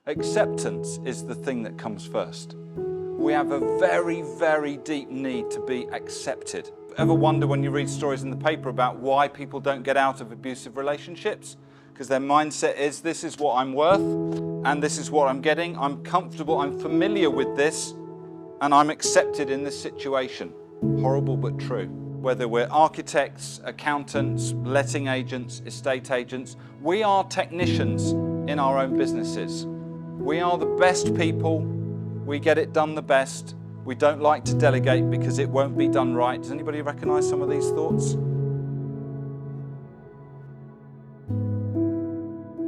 Acceptance is the thing that comes first. We have a very, very deep need to be accepted. Ever wonder when you read stories in the paper about why people don't get out of abusive relationships? Because their mindset is, this is what I'm worth, and this is what I'm getting. I'm comfortable, I'm familiar with this, and I'm accepted in this situation. Horrible but true. Whether we're architects, accountants, letting agents, estate agents, we are technicians in our own businesses. We are the best people. We get it done the best. We don't like to delegate because it won't be done right. Does anybody recognize some of these thoughts?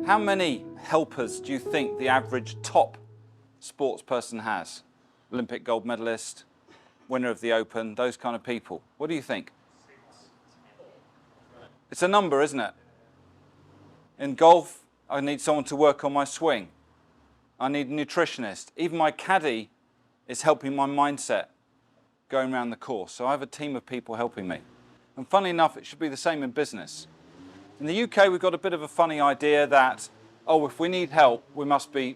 How many helpers do you think the average top sports person has? Olympic gold medalist, winner of the Open, those kind of people. What do you think? It's a number, isn't it? In golf, I need someone to work on my swing. I need a nutritionist. Even my caddy is helping my mindset going around the course. So I have a team of people helping me. And funnily enough, it should be the same in business. In the UK, we've got a bit of a funny idea that, oh, if we need help, we must be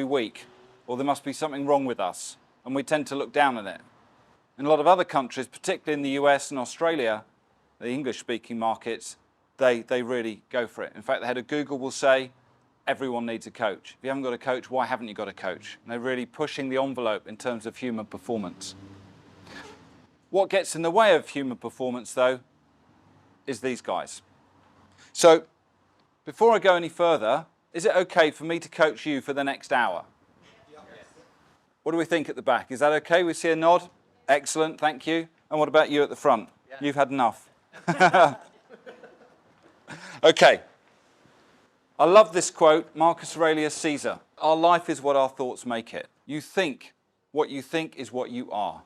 weak, or there must be something wrong with us. And we tend to look down on it. In a lot of other countries, particularly in the US and Australia, the English-speaking markets, they really go for it. In fact, the head of Google will say, everyone needs a coach. If you haven't got a coach, why haven't you got a coach? And they're really pushing the envelope in terms of human performance. What gets in the way of human performance, though, is these guys. So, before I go any further, is it okay for me to coach you for the next hour? Yes. What do we think at the back? Is that okay? We see a nod? Excellent, thank you. And what about you at the front? Yeah. You've had enough. Okay. I love this quote, Marcus Aurelius Caesar. Our life is what our thoughts make it. You think. What you think is what you are.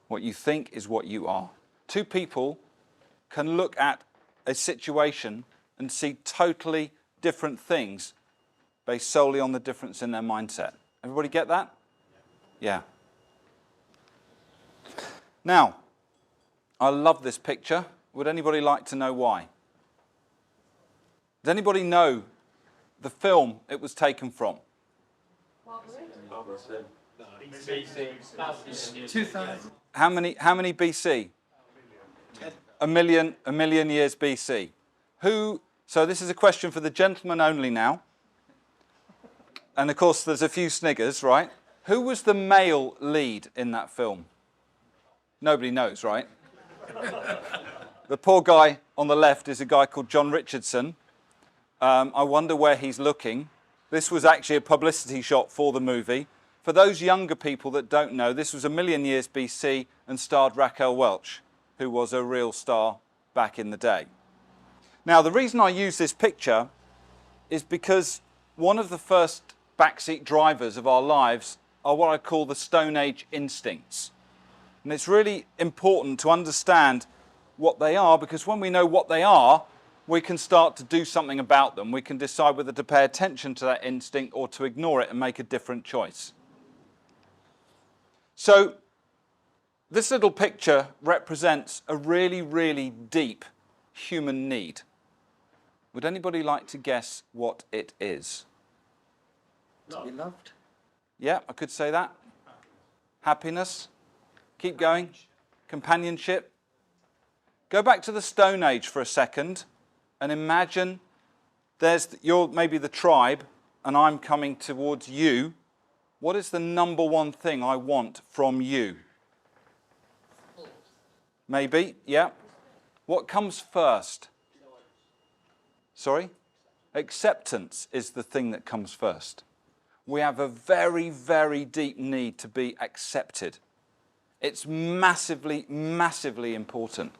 What you think is what you are. Two people can look at a situation and see totally different things based solely on the difference in their mindset. Everybody get that? Yeah. Now, I love this picture. Would anybody like to know why? Does anybody know the film it was taken from? 2000. How many BC? A million years BC. So this is a question for the gentlemen only now. And of course there's a few sniggers, right? Who was the male lead in that film? Nobody knows, right? The poor guy on the left is a guy called John Richardson. I wonder where he's looking. This was actually a publicity shot for the movie. For those younger people that don't know, this was a million years BC and starred Raquel Welch, who was a real star back in the day. Now, the reason I use this picture is because one of the first backseat drivers of our lives are what I call the Stone Age instincts. And it's really important to understand what they are, because when we know what they are, we can start to do something about them. We can decide whether to pay attention to that instinct or to ignore it and make a different choice. So this little picture represents a really, really deep human need. Would anybody like to guess what it is? To be loved. Yeah, I could say that. Happiness. Keep going. Companionship. Go back to the Stone Age for a second and imagine you're maybe the tribe and I'm coming towards you. What is the number one thing I want from you? Maybe, yeah. What comes first? Sorry? Acceptance is the thing that comes first. We have a very, very deep need to be accepted. It's massively, massively important.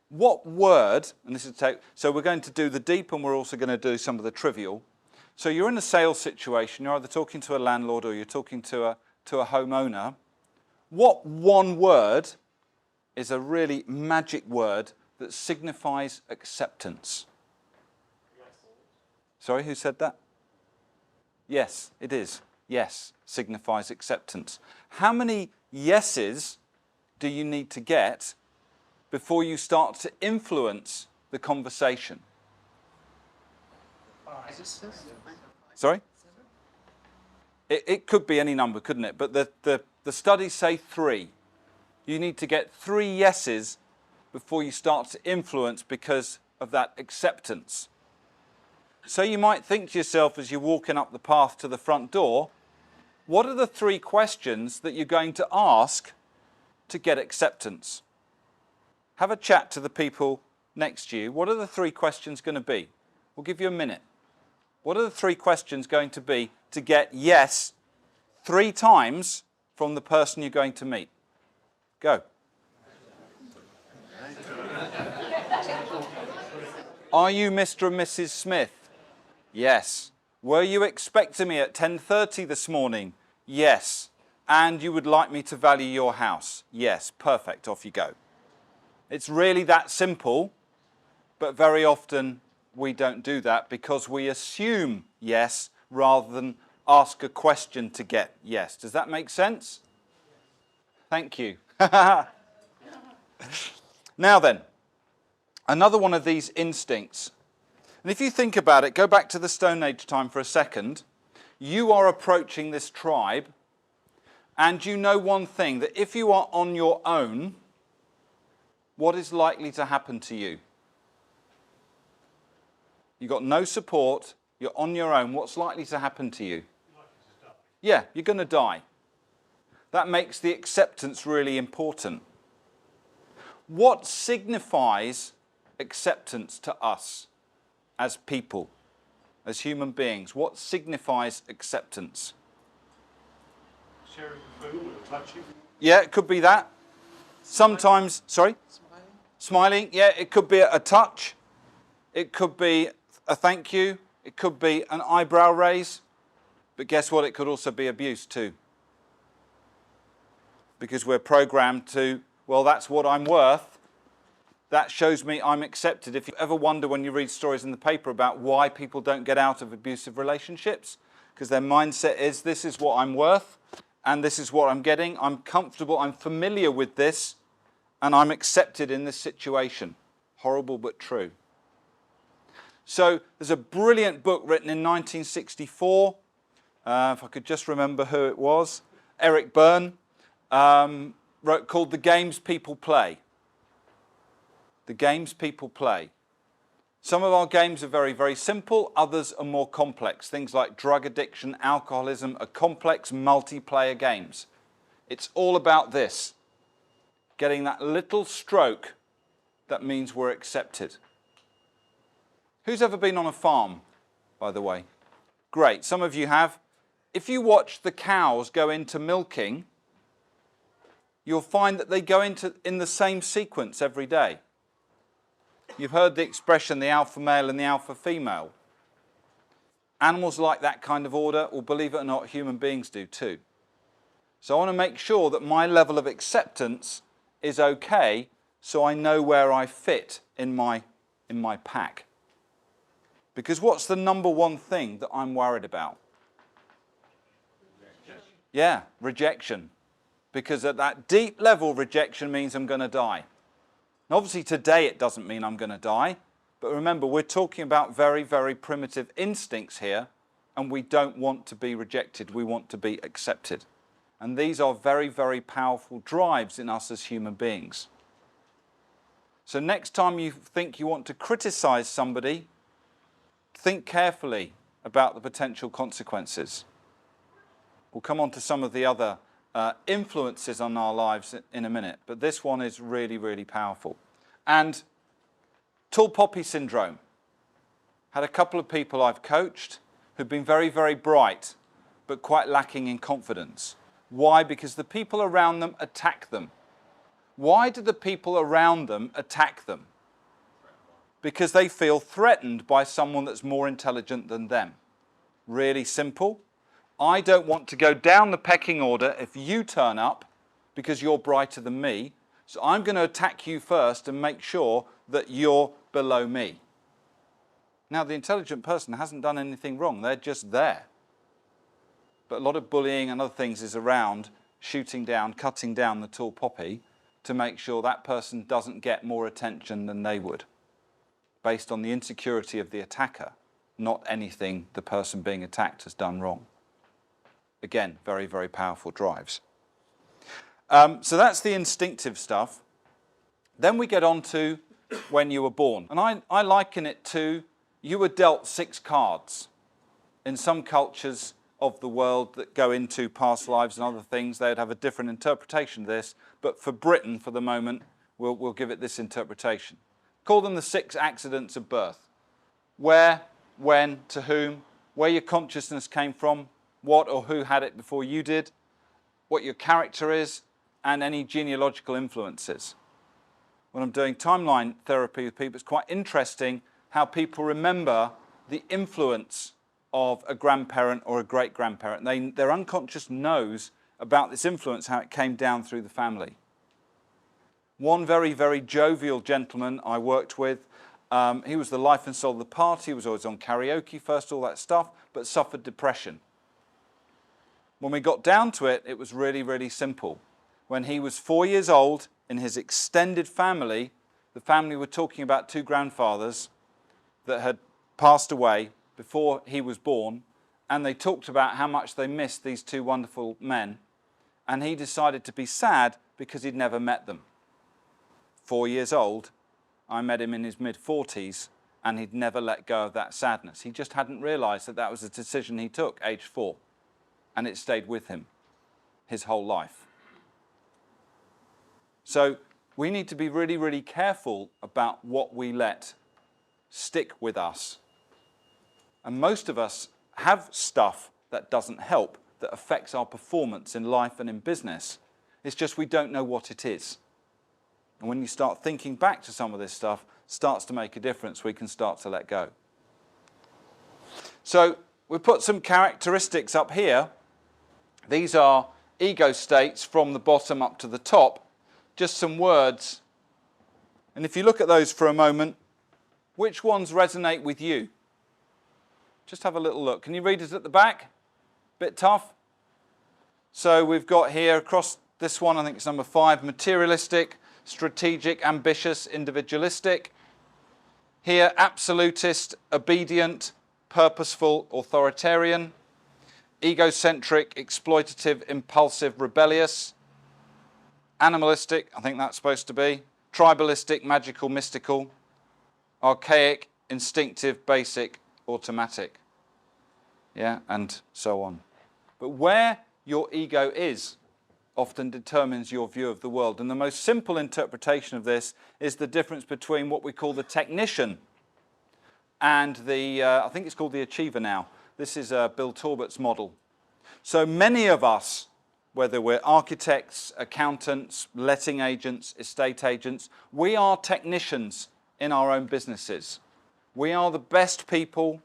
What word, and this is so we're going to do the deep and we're also going to do some of the trivial. So you're in a sales situation, you're either talking to a landlord or you're talking to a homeowner. What one word is a really magic word that signifies acceptance? Yes. Sorry, who said that? Yes, it is. Yes, signifies acceptance. How many yeses do you need to get before you start to influence the conversation? Sorry? It could be any number, couldn't it? But the studies say 3. You need to get 3 yeses before you start to influence because of that acceptance. So you might think to yourself as you're walking up the path to the front door, what are the 3 questions that you're going to ask to get acceptance? Have a chat to the people next to you. What are the 3 questions going to be? We'll give you a minute. What are the 3 questions going to be to get yes 3 times from the person you're going to meet? Go. Are you Mr. and Mrs. Smith? Yes. Were you expecting me at 10:30 this morning? Yes. And you would like me to value your house? Yes. Perfect. Off you go. It's really that simple, but very often we don't do that because we assume yes rather than ask a question to get yes. Does that make sense? Thank you. Now then, another one of these instincts. And if you think about it, go back to the Stone Age time for a second. You are approaching this tribe, and you know one thing, that if you are on your own, what is likely to happen to you? You've got no support, you're on your own, what's likely to happen to you? Yeah, you're going to die. That makes the acceptance really important. What signifies acceptance to us as people, as human beings? What signifies acceptance? Sharing food or touching? Yeah, it could be that. Sometimes, sorry? Smiling, yeah, it could be a touch. It could be a thank you. It could be an eyebrow raise. But guess what? It could also be abuse too. Because we're programmed to, well, that's what I'm worth. That shows me I'm accepted. If you ever wonder when you read stories in the paper about why people don't get out of abusive relationships, because their mindset is, this is what I'm worth, and this is what I'm getting. I'm comfortable, I'm familiar with this, and I'm accepted in this situation. Horrible but true. So there's a brilliant book written in 1964. If I could just remember who it was. Eric Byrne wrote called The Games People Play. The Games People Play. Some of our games are very, very simple. Others are more complex. Things like drug addiction, alcoholism are complex multiplayer games. It's all about this. Getting that little stroke that means we're accepted. Who's ever been on a farm, by the way? Great, some of you have. If you watch the cows go into milking, you'll find that they go in the same sequence every day. You've heard the expression, the alpha male and the alpha female. Animals like that kind of order, or believe it or not, human beings do too. So I want to make sure that my level of acceptance is okay, so I know where I fit in my pack. Because what's the number one thing that I'm worried about? Yeah, rejection. Because at that deep level, rejection means I'm going to die. And obviously today it doesn't mean I'm going to die. But remember, we're talking about very, very primitive instincts here. And we don't want to be rejected. We want to be accepted. And these are very, very powerful drives in us as human beings. So next time you think you want to criticize somebody, think carefully about the potential consequences. We'll come on to some of the other influences on our lives in a minute, but this one is really, really powerful. And tall poppy syndrome. Had a couple of people I've coached who've been very, very bright, but quite lacking in confidence. Why? Because the people around them attack them. Why do the people around them attack them? Because they feel threatened by someone that's more intelligent than them. Really simple. I don't want to go down the pecking order if you turn up because you're brighter than me. So I'm going to attack you first and make sure that you're below me. Now, the intelligent person hasn't done anything wrong. They're just there. But a lot of bullying and other things is around shooting down, cutting down the tall poppy to make sure that person doesn't get more attention than they would, based on the insecurity of the attacker. not anything the person being attacked has done wrong. Again, very, very powerful drives. So that's the instinctive stuff. Then we get on to when you were born. And I liken it to you were dealt 6 cards. In some cultures of the world that go into past lives and other things, they'd have a different interpretation of this. But for Britain, for the moment, we'll give it this interpretation. Call them the 6 accidents of birth. Where, when, to whom, where your consciousness came from, what or who had it before you did, what your character is, and any genealogical influences. When I'm doing timeline therapy with people, it's quite interesting how people remember the influence of a grandparent or a great-grandparent. Their unconscious knows about this influence, how it came down through the family. One very, very jovial gentleman I worked with, he was the life and soul of the party, he was always on karaoke first, all that stuff, but suffered depression. When we got down to it, it was really, really simple. When he was 4 years old, in his extended family, the family were talking about 2 grandfathers that had passed away before he was born, and they talked about how much they missed these 2 wonderful men, and he decided to be sad because he'd never met them. 4 years old, I met him in his mid-40s, and he'd never let go of that sadness. He just hadn't realised that that was a decision he took, age 4, and it stayed with him his whole life. So we need to be really, really careful about what we let stick with us. And most of us have stuff that doesn't help, that affects our performance in life and in business. It's just we don't know what it is. And when you start thinking back to some of this stuff, it starts to make a difference. We can start to let go. So we put some characteristics up here. These are ego states from the bottom up to the top. Just some words. And if you look at those for a moment, which ones resonate with you? Just have a little look. Can you read it at the back? Bit tough? So we've got here across this one, I think it's number 5, materialistic, strategic, ambitious, individualistic. Here, absolutist, obedient, purposeful, authoritarian. Egocentric, exploitative, impulsive, rebellious. Animalistic, I think that's supposed to be. Tribalistic, magical, mystical. Archaic, instinctive, basic, automatic. Yeah, and so on. But where your ego is often determines your view of the world. And the most simple interpretation of this is the difference between what we call the technician and the, I think it's called the achiever now. This is Bill Torbert's model. So many of us, whether we're architects, accountants, letting agents, estate agents, we are technicians in our own businesses. We are the best people.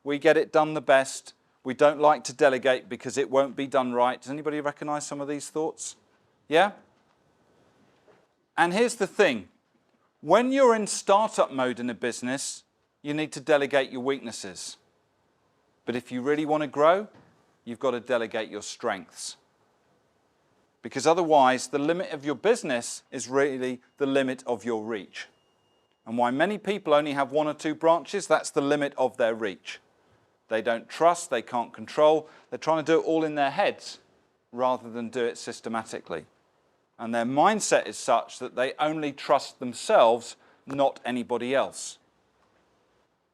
We get it done the best. We don't like to delegate because it won't be done right. Does anybody recognize some of these thoughts? Yeah? And here's the thing. When you're in startup mode in a business, you need to delegate your weaknesses. But if you really want to grow, you've got to delegate your strengths. Because otherwise, the limit of your business is really the limit of your reach. And why many people only have 1 or 2 branches, that's the limit of their reach. They don't trust, they can't control. They're trying to do it all in their heads rather than do it systematically. And their mindset is such that they only trust themselves, not anybody else.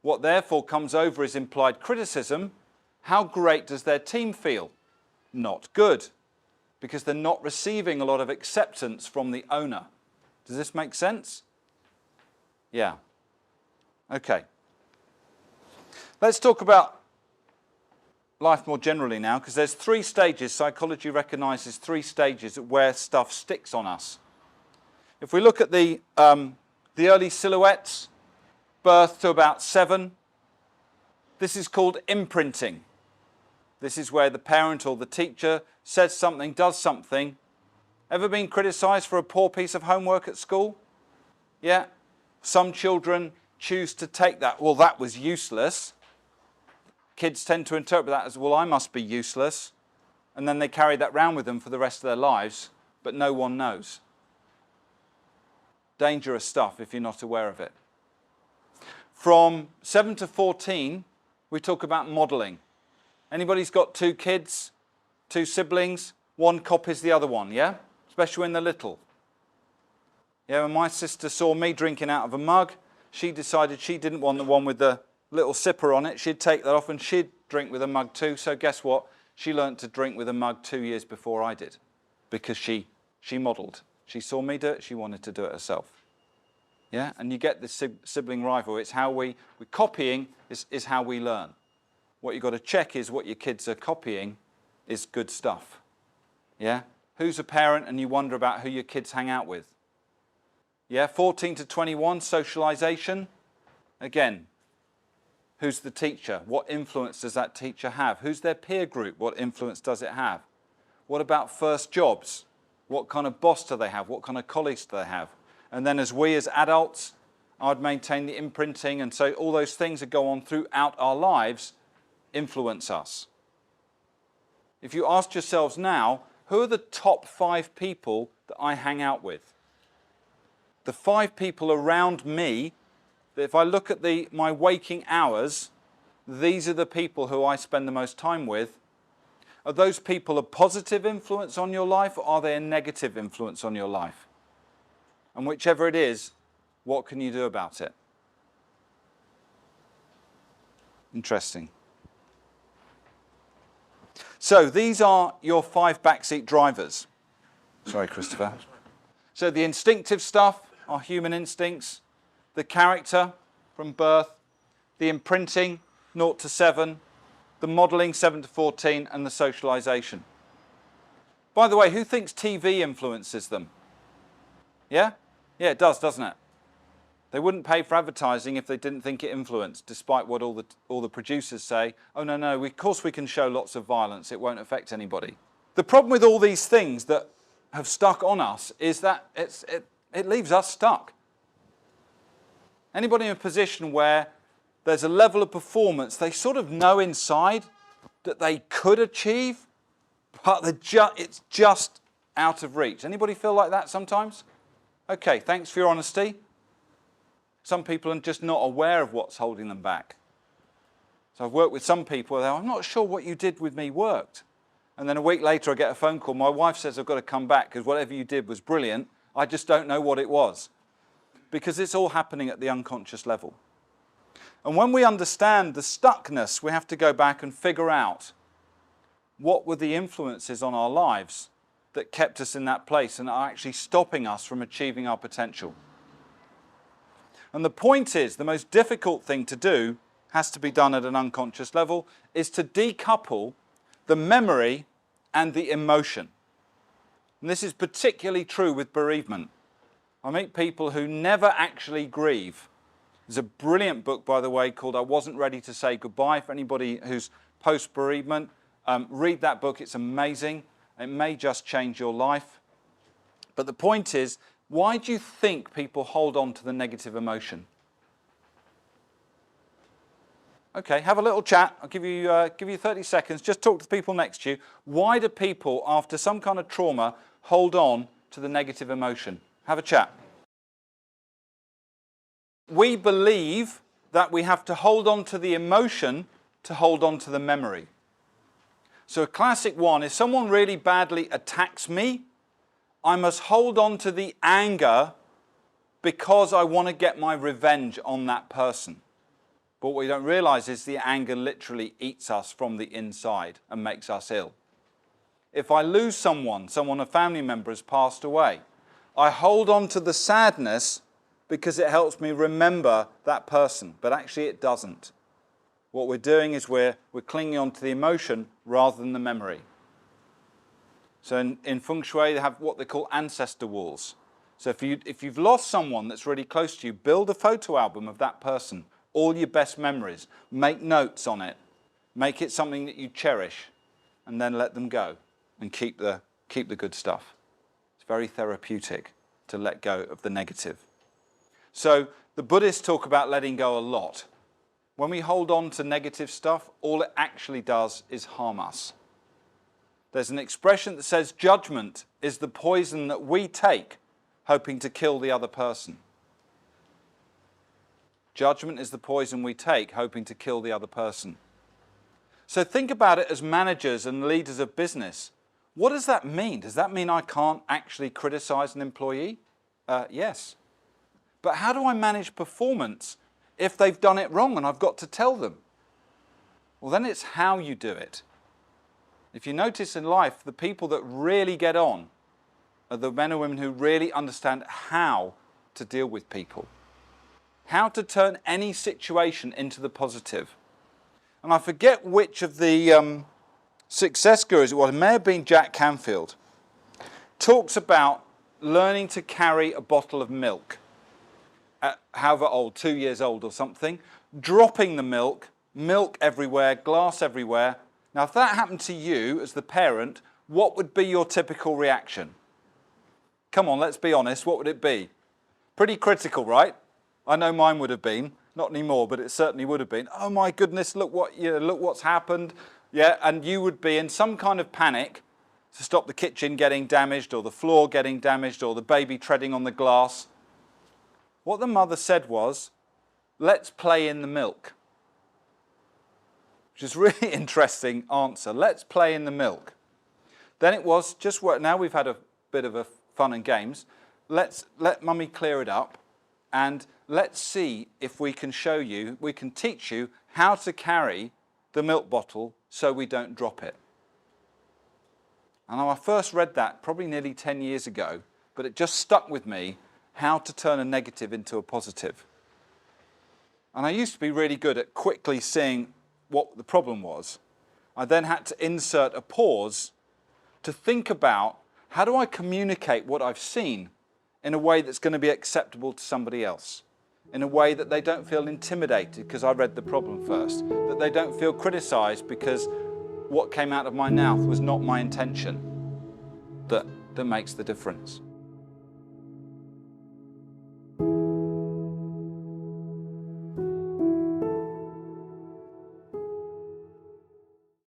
What therefore comes over is implied criticism. How great does their team feel? Not good, because they're not receiving a lot of acceptance from the owner. Does this make sense? Yeah. Okay. Let's talk about life more generally now, because there's 3 stages. Psychology recognizes 3 stages where stuff sticks on us. If we look at the early silhouettes, birth to about 7, this is called imprinting. This is where the parent or the teacher says something, does something. Ever been criticized for a poor piece of homework at school? Yeah? Some children choose to take that, well, that was useless. Kids tend to interpret that as, well, I must be useless. And then they carry that round with them for the rest of their lives, but no one knows. Dangerous stuff if you're not aware of it. From 7 to 14, we talk about modelling. Anybody's got 2 kids, 2 siblings, one copies the other one, yeah? Especially when they're little. Yeah, when my sister saw me drinking out of a mug, she decided she didn't want the one with the little sipper on it. She'd take that off and she'd drink with a mug too. So guess what? She learnt to drink with a mug 2 years before I did, because she modelled. She saw me do it, she wanted to do it herself. Yeah, and you get this sibling rivalry. It's how copying is how we learn. What you've got to check is what your kids are copying is good stuff. Yeah, who's a parent and you wonder about who your kids hang out with? Yeah, 14 to 21, socialisation. Again, who's the teacher? What influence does that teacher have? Who's their peer group? What influence does it have? What about first jobs? What kind of boss do they have? What kind of colleagues do they have? And then as adults, I'd maintain the imprinting, and so all those things that go on throughout our lives influence us. If you ask yourselves now, who are the top 5 people that I hang out with? The 5 people around me, that if I look at my waking hours, these are the people who I spend the most time with. Are those people a positive influence on your life, or are they a negative influence on your life? And whichever it is, what can you do about it? Interesting. So these are your 5 backseat drivers. Sorry, Christopher. So the instinctive stuff, our human instincts, the character from birth, the imprinting 0 to 7, the modelling 7 to 14, and the socialisation. By the way, who thinks TV influences them? Yeah? Yeah, it does, doesn't it? They wouldn't pay for advertising if they didn't think it influenced, despite what all the producers say. Oh, no, of course we can show lots of violence. It won't affect anybody. The problem with all these things that have stuck on us is that it leaves us stuck. Anybody in a position where there's a level of performance they sort of know inside that they could achieve, but it's just out of reach. Anybody feel like that sometimes? Okay, thanks for your honesty. Some people are just not aware of what's holding them back. So I've worked with some people, I'm not sure what you did with me worked. And then a week later I get a phone call, my wife says I've got to come back because whatever you did was brilliant, I just don't know what it was. Because it's all happening at the unconscious level. And when we understand the stuckness, we have to go back and figure out what were the influences on our lives that kept us in that place and are actually stopping us from achieving our potential. And the point is, the most difficult thing to do has to be done at an unconscious level, is to decouple the memory and the emotion. And this is particularly true with bereavement. I meet people who never actually grieve. There's a brilliant book, by the way, called I Wasn't Ready to Say Goodbye. For anybody who's post-bereavement, read that book. It's amazing. It may just change your life. But the point is, why do you think people hold on to the negative emotion? Okay, have a little chat. I'll give you 30 seconds. Just talk to the people next to you. Why do people, after some kind of trauma, hold on to the negative emotion? Have a chat. We believe that we have to hold on to the emotion to hold on to the memory. So a classic one, if someone really badly attacks me, I must hold on to the anger because I want to get my revenge on that person. But what we don't realize is the anger literally eats us from the inside and makes us ill. If I lose someone, a family member has passed away, I hold on to the sadness because it helps me remember that person, but actually it doesn't. What we're doing is we're clinging on to the emotion rather than the memory. So in Feng Shui, they have what they call ancestor walls. So if you've lost someone that's really close to you, build a photo album of that person, all your best memories, make notes on it, make it something that you cherish, and then let them go and keep the good stuff. It's very therapeutic to let go of the negative. So the Buddhists talk about letting go a lot. When we hold on to negative stuff, all it actually does is harm us. There's an expression that says judgment is the poison that we take, hoping to kill the other person. Judgment is the poison we take, hoping to kill the other person. So think about it as managers and leaders of business. What does that mean? Does that mean I can't actually criticize an employee? Yes. But how do I manage performance if they've done it wrong and I've got to tell them? Well, then it's how you do it. If you notice in life, the people that really get on are the men and women who really understand how to deal with people, how to turn any situation into the positive. And I forget which of the success gurus it was, it may have been Jack Canfield, talks about learning to carry a bottle of milk, at however old, 2 years old or something, dropping the milk, milk everywhere, glass everywhere. Now, if that happened to you as the parent, what would be your typical reaction? Come on, let's be honest, what would it be? Pretty critical, right? I know mine would have been, not anymore, but it certainly would have been. Oh my goodness, look what's happened. Yeah, and you would be in some kind of panic to stop the kitchen getting damaged or the floor getting damaged or the baby treading on the glass. What the mother said was, let's play in the milk. Which is a really interesting answer. Let's play in the milk. Then it was, just what, now we've had a bit of a fun and games, let mummy clear it up and let's see if we can show you, we can teach you how to carry the milk bottle so we don't drop it. And I first read that probably nearly 10 years ago, but it just stuck with me, how to turn a negative into a positive. And I used to be really good at quickly seeing what the problem was. I then had to insert a pause to think about, how do I communicate what I've seen in a way that's going to be acceptable to somebody else? In a way that they don't feel intimidated because I read the problem first, that they don't feel criticized because what came out of my mouth was not my intention, that makes the difference.